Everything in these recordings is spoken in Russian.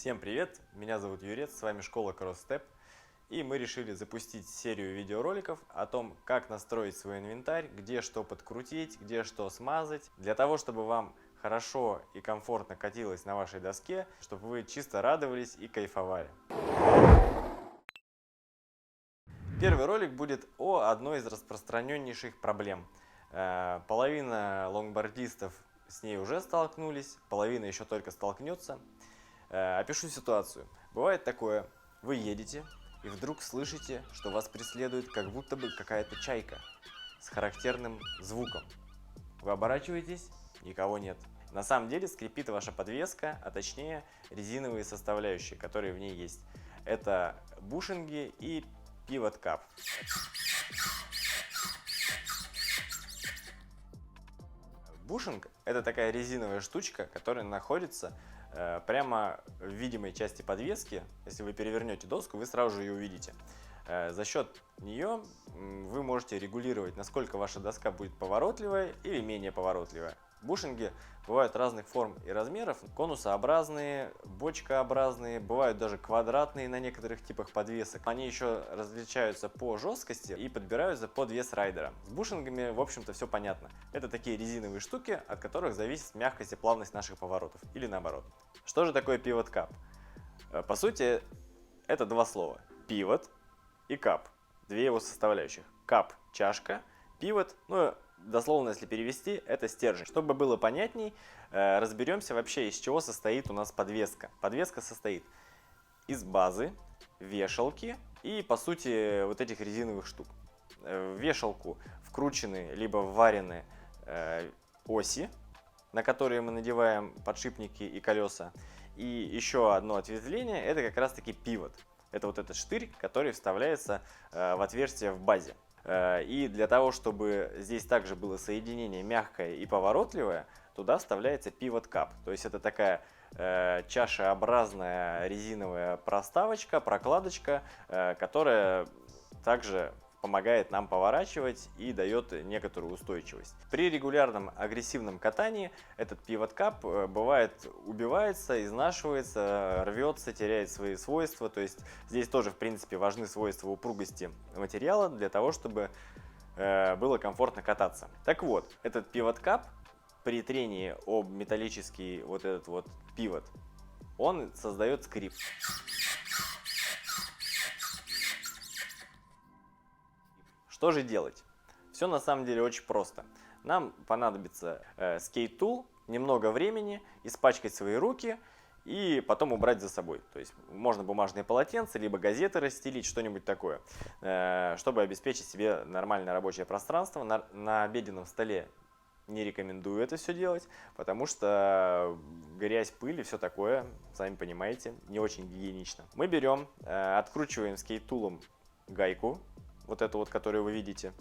Всем привет! Меня зовут Юрец, с вами школа CrossStep. И мы решили запустить серию видеороликов о том, как настроить свой инвентарь, где что подкрутить, где что смазать, для того, чтобы вам хорошо и комфортно катилось на вашей доске, чтобы вы чисто радовались и кайфовали. Первый ролик будет о одной из распространеннейших проблем. Половина лонгбордистов с ней уже столкнулись, половина еще только столкнется. Опишу ситуацию. Бывает такое, вы едете и вдруг слышите, что вас преследует как будто бы какая-то чайка с характерным звуком. Вы оборачиваетесь, никого нет. На самом деле скрипит ваша подвеска, а точнее резиновые составляющие, которые в ней есть. Это бушинги и pivot cap. Бушинг – это такая резиновая штучка, которая находится прямо в видимой части подвески. Если вы перевернете доску, вы сразу же ее увидите. За счет нее вы можете регулировать, насколько ваша доска будет поворотливая или менее поворотливая. Бушинги бывают разных форм и размеров, конусообразные, бочкообразные, бывают даже квадратные на некоторых типах подвесок. Они еще различаются по жесткости и подбираются под вес райдера. С бушингами, в общем-то, все понятно. Это такие резиновые штуки, от которых зависит мягкость и плавность наших поворотов, или наоборот. Что же такое pivot cap? По сути, это два слова. Pivot и cap. Две его составляющих. Cap – чашка, pivot, дословно, если перевести, это стержень. Чтобы было понятней, разберемся вообще, из чего состоит у нас подвеска. Подвеска состоит из базы, вешалки и, по сути, вот этих резиновых штук. В вешалку вкручены либо вварены оси, на которые мы надеваем подшипники и колеса. И еще одно ответвление – это как раз-таки пивот. Это вот этот штырь, который вставляется в отверстие в базе. И для того, чтобы здесь также было соединение мягкое и поворотливое, туда вставляется pivot cap. То есть это такая чашеобразная резиновая проставочка, прокладочка, которая также помогает нам поворачивать и дает некоторую устойчивость. При регулярном агрессивном катании этот pivot cap бывает убивается, изнашивается, рвется, теряет свои свойства. То есть здесь тоже, в принципе, важны свойства упругости материала для того, чтобы было комфортно кататься. Так вот, этот pivot cap при трении об металлический вот этот вот pivot, он создает скрип. Что же делать? Все на самом деле очень просто. Нам понадобится скейт-тул, немного времени, испачкать свои руки и потом убрать за собой. То есть можно бумажные полотенца, либо газеты расстелить, что-нибудь такое, чтобы обеспечить себе нормальное рабочее пространство. На обеденном столе не рекомендую это все делать, потому что грязь, пыль и все такое, сами понимаете, не очень гигиенично. Мы берем, откручиваем скейт-тулом гайку, вот эту вот, которую вы видите.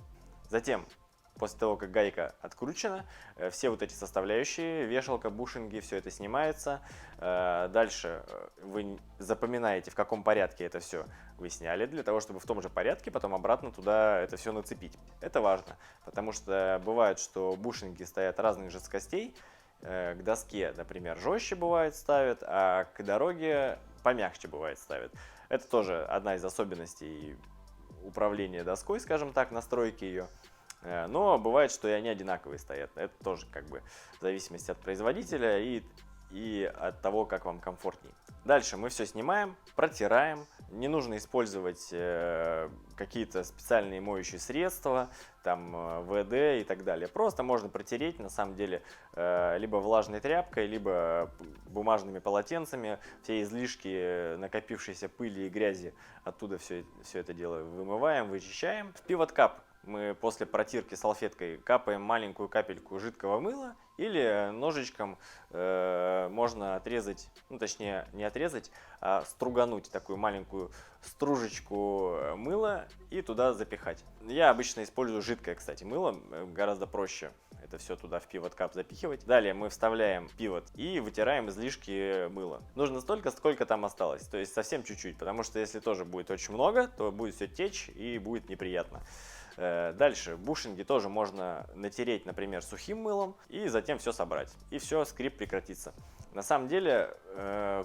Затем, после того, как гайка откручена, все вот эти составляющие, вешалка, бушинги, все это снимается. Дальше вы запоминаете, в каком порядке это все вы сняли, для того, чтобы в том же порядке потом обратно туда это все нацепить. Это важно, потому что бывает, что бушинги стоят разных жесткостей. К доске, например, жестче бывает ставят, а к дороге помягче бывает ставят. Это тоже одна из особенностей управления доской, скажем так, настройки ее. Но бывает, что и они одинаковые стоят. Это тоже как бы в зависимости от производителя и от того, как вам комфортней. Дальше мы все снимаем, протираем. Не нужно использовать какие-то специальные моющие средства, там ВД и так далее. Просто можно протереть, на самом деле, либо влажной тряпкой, либо бумажными полотенцами. Все излишки накопившейся пыли и грязи оттуда все это дело вымываем, вычищаем. В pivot cap мы после протирки салфеткой капаем маленькую капельку жидкого мыла или ножичком можно отрезать, точнее не отрезать, а стругануть такую маленькую стружечку мыла и туда запихать. Я обычно использую жидкое, кстати, мыло, гораздо проще это все туда в pivot cap запихивать. Далее мы вставляем pivot и вытираем излишки мыла. Нужно столько, сколько там осталось, то есть совсем чуть-чуть, потому что если тоже будет очень много, то будет все течь и будет неприятно. Дальше бушинги тоже можно натереть, например, сухим мылом и затем все собрать. И все, скрип прекратится. На самом деле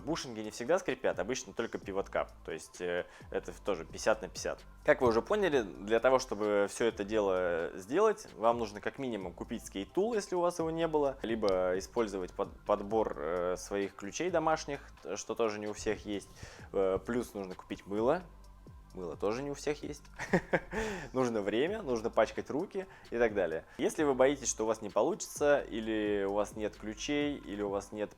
бушинги не всегда скрипят, обычно только pivot cap, то есть это тоже 50 на 50. Как вы уже поняли, для того, чтобы все это дело сделать, вам нужно как минимум купить скейт-тул, если у вас его не было, либо использовать подбор своих ключей домашних, что тоже не у всех есть. Плюс нужно купить мыло. Мыло тоже не у всех есть. Нужно время, нужно пачкать руки и так далее. Если вы боитесь, что у вас не получится, или у вас нет ключей, или у вас нет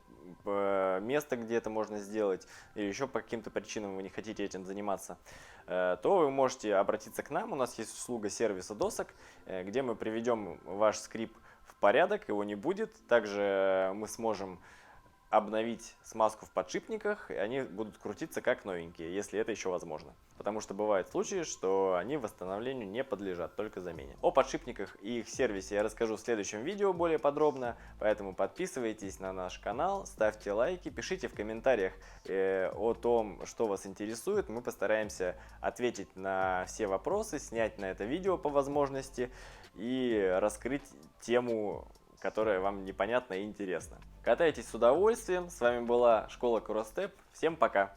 места, где это можно сделать, или еще по каким-то причинам вы не хотите этим заниматься, то вы можете обратиться к нам. У нас есть услуга сервиса досок, где мы приведем ваш скрип в порядок, его не будет. Также мы сможем обновить смазку в подшипниках, и они будут крутиться как новенькие, если это еще возможно. Потому что бывают случаи, что они восстановлению не подлежат, только замене. О подшипниках и их сервисе я расскажу в следующем видео более подробно, поэтому подписывайтесь на наш канал, ставьте лайки, пишите в комментариях о том, что вас интересует. Мы постараемся ответить на все вопросы, снять на это видео по возможности и раскрыть тему, которая вам непонятна и интересна. Катайтесь с удовольствием. С вами была школа Кросстеп. Всем пока!